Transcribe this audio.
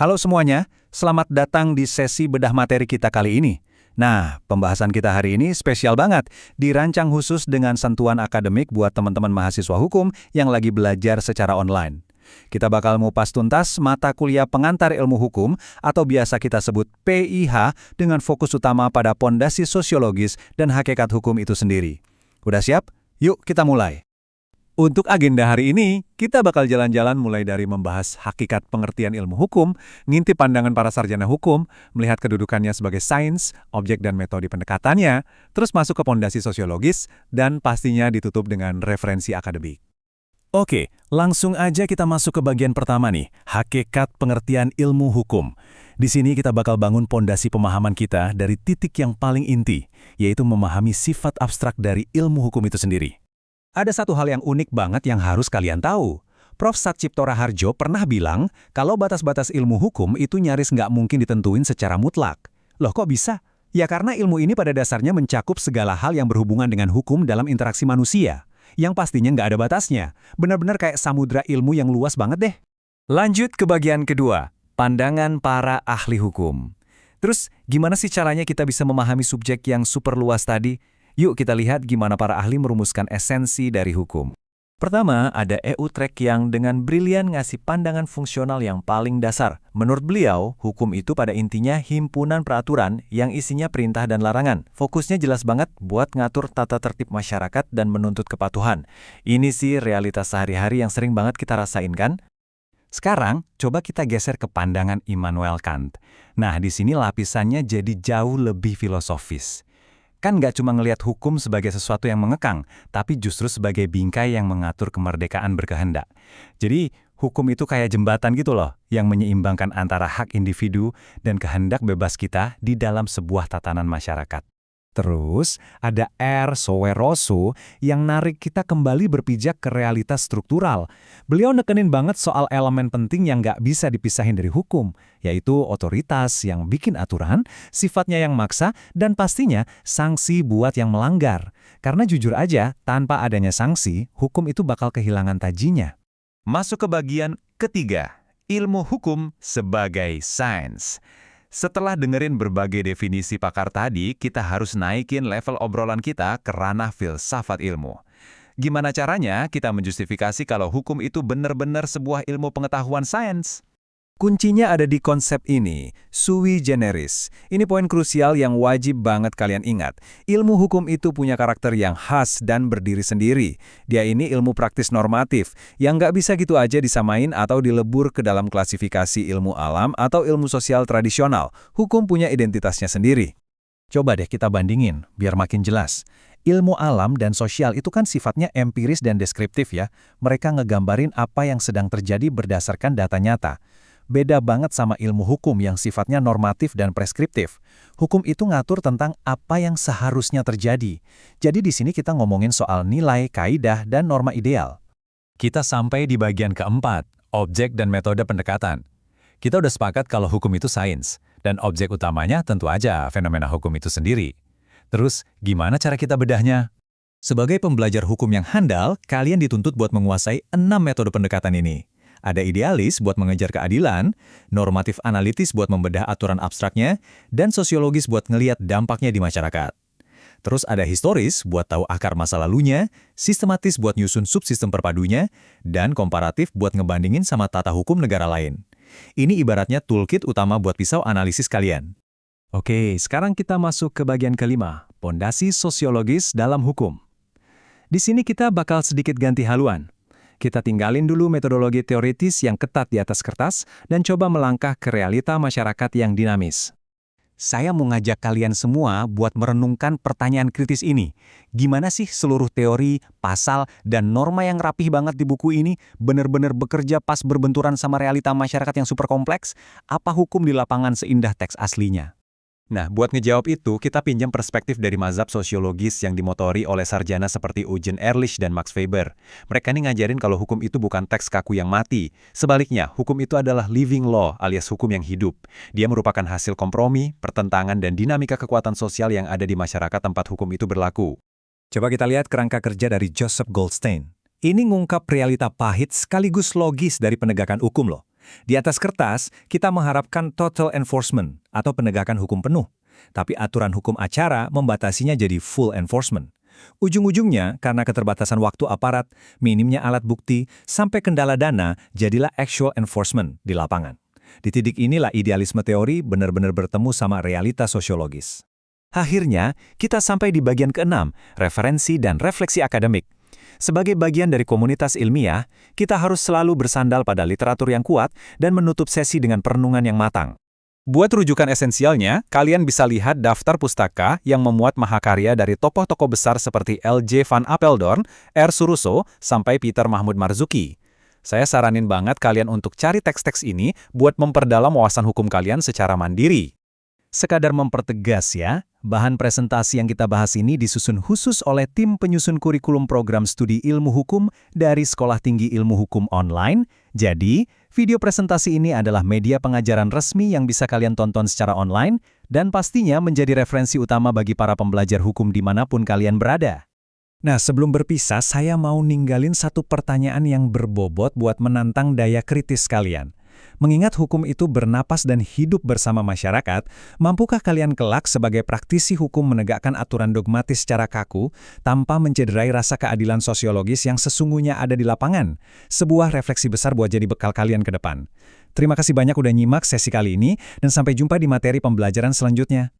Halo semuanya, selamat datang di sesi bedah materi kita kali ini. Nah, pembahasan kita hari ini spesial banget, dirancang khusus dengan sentuhan akademik buat teman-teman mahasiswa hukum yang lagi belajar secara online. Kita bakal ngupas tuntas mata kuliah pengantar ilmu hukum atau biasa kita sebut PIH dengan fokus utama pada pondasi sosiologis dan hakikat hukum itu sendiri. Udah siap? Yuk kita mulai. Untuk agenda hari ini, kita bakal jalan-jalan mulai dari membahas hakikat pengertian ilmu hukum, ngintip pandangan para sarjana hukum, melihat kedudukannya sebagai sains, objek dan metode pendekatannya, terus masuk ke pondasi sosiologis, dan pastinya ditutup dengan referensi akademik. Oke, langsung aja kita masuk ke bagian pertama nih, hakikat pengertian ilmu hukum. Di sini kita bakal bangun pondasi pemahaman kita dari titik yang paling inti, yaitu memahami sifat abstrak dari ilmu hukum itu sendiri. Ada satu hal yang unik banget yang harus kalian tahu. Prof. Satchipto Raharjo pernah bilang kalau batas-batas ilmu hukum itu nyaris nggak mungkin ditentuin secara mutlak. Loh kok bisa? Ya karena ilmu ini pada dasarnya mencakup segala hal yang berhubungan dengan hukum dalam interaksi manusia. Yang pastinya nggak ada batasnya. Benar-benar kayak samudra ilmu yang luas banget deh. Lanjut ke bagian kedua, pandangan para ahli hukum. Terus gimana sih caranya kita bisa memahami subjek yang super luas tadi? Yuk kita lihat gimana para ahli merumuskan esensi dari hukum. Pertama, ada Utrecht yang dengan brilian ngasih pandangan fungsional yang paling dasar. Menurut beliau, hukum itu pada intinya himpunan peraturan yang isinya perintah dan larangan. Fokusnya jelas banget buat ngatur tata tertib masyarakat dan menuntut kepatuhan. Ini sih realitas sehari-hari yang sering banget kita rasain kan? Sekarang, coba kita geser ke pandangan Immanuel Kant. Nah, di sini lapisannya jadi jauh lebih filosofis. Kan nggak cuma ngelihat hukum sebagai sesuatu yang mengekang, tapi justru sebagai bingkai yang mengatur kemerdekaan berkehendak. Jadi, hukum itu kayak jembatan gitu loh, yang menyeimbangkan antara hak individu dan kehendak bebas kita di dalam sebuah tatanan masyarakat. Terus, ada Soweroso yang narik kita kembali berpijak ke realitas struktural. Beliau nekenin banget soal elemen penting yang nggak bisa dipisahin dari hukum, yaitu otoritas yang bikin aturan, sifatnya yang maksa, dan pastinya sanksi buat yang melanggar. Karena jujur aja, tanpa adanya sanksi, hukum itu bakal kehilangan tajinya. Masuk ke bagian ketiga, ilmu hukum sebagai sains. Setelah dengerin berbagai definisi pakar tadi, kita harus naikin level obrolan kita ke ranah filsafat ilmu. Gimana caranya kita menjustifikasi kalau hukum itu benar-benar sebuah ilmu pengetahuan sains? Kuncinya ada di konsep ini, sui generis. Ini poin krusial yang wajib banget kalian ingat. Ilmu hukum itu punya karakter yang khas dan berdiri sendiri. Dia ini ilmu praktis normatif, yang nggak bisa gitu aja disamain atau dilebur ke dalam klasifikasi ilmu alam atau ilmu sosial tradisional. Hukum punya identitasnya sendiri. Coba deh kita bandingin, biar makin jelas. Ilmu alam dan sosial itu kan sifatnya empiris dan deskriptif ya. Mereka ngegambarin apa yang sedang terjadi berdasarkan data nyata. Beda banget sama ilmu hukum yang sifatnya normatif dan preskriptif. Hukum itu ngatur tentang apa yang seharusnya terjadi. Jadi di sini kita ngomongin soal nilai, kaidah, dan norma ideal. Kita sampai di bagian keempat, objek dan metode pendekatan. Kita udah sepakat kalau hukum itu sains, dan objek utamanya tentu aja fenomena hukum itu sendiri. Terus, gimana cara kita bedahnya? Sebagai pembelajar hukum yang handal, kalian dituntut buat menguasai 6 metode pendekatan ini. Ada idealis buat mengejar keadilan, normatif analitis buat membedah aturan abstraknya, dan sosiologis buat ngeliat dampaknya di masyarakat. Terus ada historis buat tahu akar masa lalunya, sistematis buat nyusun subsistem perpadunya, dan komparatif buat ngebandingin sama tata hukum negara lain. Ini ibaratnya toolkit utama buat pisau analisis kalian. Oke, sekarang kita masuk ke bagian kelima, pondasi sosiologis dalam hukum. Di sini kita bakal sedikit ganti haluan. Kita tinggalin dulu metodologi teoritis yang ketat di atas kertas dan coba melangkah ke realita masyarakat yang dinamis. Saya mau ngajak kalian semua buat merenungkan pertanyaan kritis ini. Gimana sih seluruh teori, pasal, dan norma yang rapih banget di buku ini benar-benar bekerja pas berbenturan sama realita masyarakat yang super kompleks? Apa hukum di lapangan seindah teks aslinya? Nah, buat ngejawab itu, kita pinjam perspektif dari mazhab sosiologis yang dimotori oleh sarjana seperti Eugen Ehrlich dan Max Weber. Mereka nih ngajarin kalau hukum itu bukan teks kaku yang mati. Sebaliknya, hukum itu adalah living law alias hukum yang hidup. Dia merupakan hasil kompromi, pertentangan, dan dinamika kekuatan sosial yang ada di masyarakat tempat hukum itu berlaku. Coba kita lihat kerangka kerja dari Joseph Goldstein. Ini ngungkap realita pahit sekaligus logis dari penegakan hukum loh. Di atas kertas, kita mengharapkan total enforcement atau penegakan hukum penuh. Tapi aturan hukum acara membatasinya jadi full enforcement. Ujung-ujungnya, karena keterbatasan waktu aparat, minimnya alat bukti, sampai kendala dana, jadilah actual enforcement di lapangan. Di titik inilah idealisme teori benar-benar bertemu sama realitas sosiologis. Akhirnya, kita sampai di bagian ke-6, referensi dan refleksi akademik. Sebagai bagian dari komunitas ilmiah, kita harus selalu bersandar pada literatur yang kuat dan menutup sesi dengan perenungan yang matang. Buat rujukan esensialnya, kalian bisa lihat daftar pustaka yang memuat mahakarya dari tokoh-tokoh besar seperti L.J. van Apeldoorn, R. Suruso, sampai Peter Mahmud Marzuki. Saya saranin banget kalian untuk cari teks-teks ini buat memperdalam wawasan hukum kalian secara mandiri. Sekadar mempertegas ya, bahan presentasi yang kita bahas ini disusun khusus oleh tim penyusun kurikulum program studi ilmu hukum dari Sekolah Tinggi Ilmu Hukum Online. Jadi, video presentasi ini adalah media pengajaran resmi yang bisa kalian tonton secara online dan pastinya menjadi referensi utama bagi para pembelajar hukum dimanapun kalian berada. Nah, sebelum berpisah, saya mau ninggalin satu pertanyaan yang berbobot buat menantang daya kritis kalian. Mengingat hukum itu bernapas dan hidup bersama masyarakat, mampukah kalian kelak sebagai praktisi hukum menegakkan aturan dogmatis secara kaku tanpa mencederai rasa keadilan sosiologis yang sesungguhnya ada di lapangan? Sebuah refleksi besar buat jadi bekal kalian ke depan. Terima kasih banyak udah nyimak sesi kali ini, dan sampai jumpa di materi pembelajaran selanjutnya.